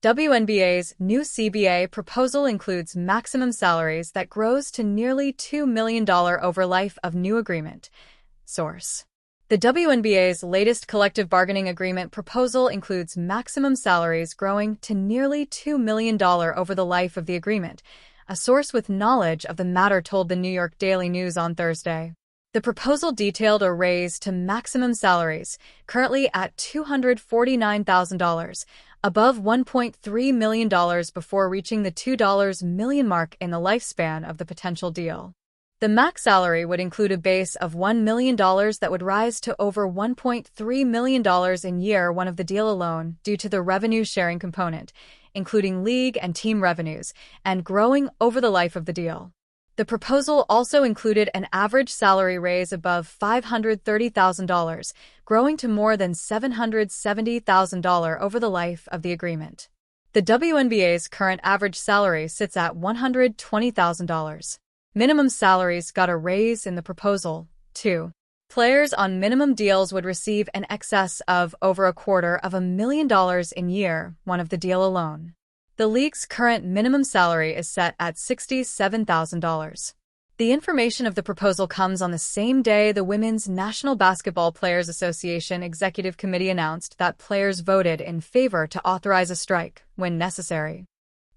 WNBA's new CBA proposal includes maximum salaries that grows to nearly $2 million over life of new agreement. Source: the WNBA's latest collective bargaining agreement proposal includes maximum salaries growing to nearly $2 million over the life of the agreement, a source with knowledge of the matter told the New York Daily News on Thursday. The proposal detailed a raise to maximum salaries, currently at $249,000, above $1.3 million before reaching the $2 million mark in the lifespan of the potential deal. The max salary would include a base of $1 million that would rise to over $1.3 million in year one of the deal alone due to the revenue-sharing component, including league and team revenues, and growing over the life of the deal. The proposal also included an average salary raise above $530,000, growing to more than $770,000 over the life of the agreement. The WNBA's current average salary sits at $120,000. Minimum salaries got a raise in the proposal, too. Players on minimum deals would receive an excess of over $250,000 in year one of the deal alone. The league's current minimum salary is set at $67,000. The information of the proposal comes on the same day the Women's National Basketball Players Association Executive Committee announced that players voted in favor to authorize a strike when necessary.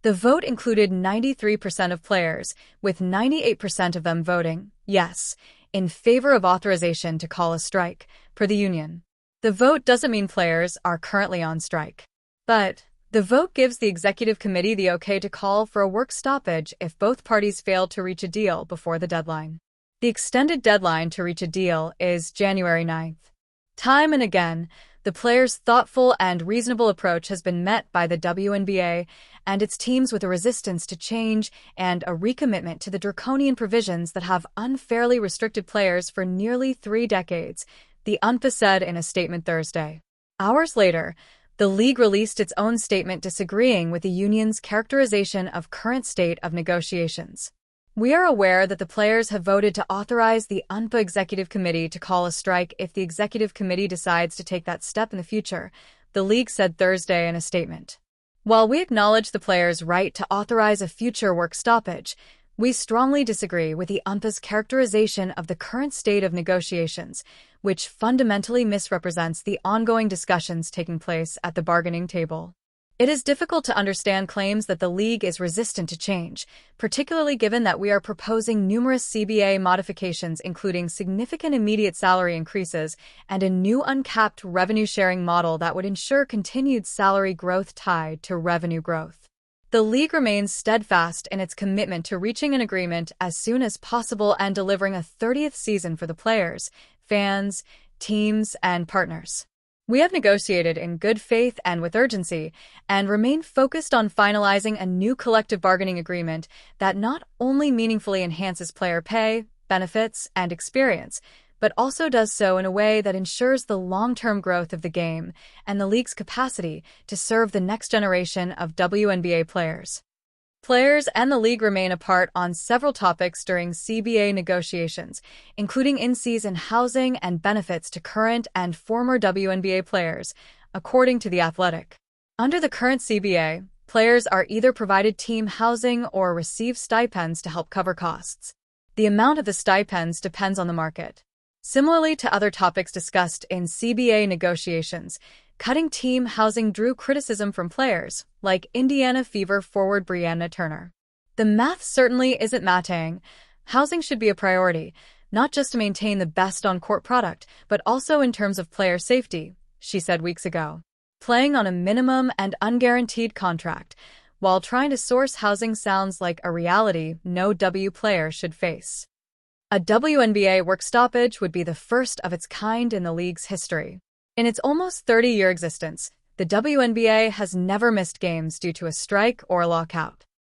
The vote included 93% of players, with 98% of them voting yes in favor of authorization to call a strike, per the union. The vote doesn't mean players are currently on strike, but the vote gives the executive committee the okay to call for a work stoppage if both parties fail to reach a deal before the deadline. The extended deadline to reach a deal is January 9th. Time and again, the players' thoughtful and reasonable approach has been met by the WNBA and its teams with a resistance to change and a recommitment to the draconian provisions that have unfairly restricted players for nearly 3 decades, the UNBA said in a statement Thursday. Hours later, the league released its own statement disagreeing with the union's characterization of current state of negotiations. "We are aware that the players have voted to authorize the UNBA Executive Committee to call a strike if the Executive Committee decides to take that step in the future," the league said Thursday in a statement. "While we acknowledge the players' right to authorize a future work stoppage, we strongly disagree with the UNBA's characterization of the current state of negotiations, which fundamentally misrepresents the ongoing discussions taking place at the bargaining table. It is difficult to understand claims that the league is resistant to change, particularly given that we are proposing numerous CBA modifications including significant immediate salary increases and a new uncapped revenue-sharing model that would ensure continued salary growth tied to revenue growth. The league remains steadfast in its commitment to reaching an agreement as soon as possible and delivering a 30th season for the players, fans, teams, and partners. We have negotiated in good faith and with urgency, and remain focused on finalizing a new collective bargaining agreement that not only meaningfully enhances player pay, benefits, and experience, but also does so in a way that ensures the long-term growth of the game and the league's capacity to serve the next generation of WNBA players." Players and the league remain apart on several topics during CBA negotiations, including in-season housing and benefits to current and former WNBA players, according to The Athletic. Under the current CBA, players are either provided team housing or receive stipends to help cover costs. The amount of the stipends depends on the market. Similarly to other topics discussed in CBA negotiations, cutting team housing drew criticism from players, like Indiana Fever forward Brianna Turner. "The math certainly isn't matching. Housing should be a priority, not just to maintain the best on-court product, but also in terms of player safety," she said weeks ago. Playing on a minimum and unguaranteed contract, while trying to source housing sounds like a reality no W player should face. A WNBA work stoppage would be the first of its kind in the league's history. In its almost 30-year existence, the WNBA has never missed games due to a strike or a lockout.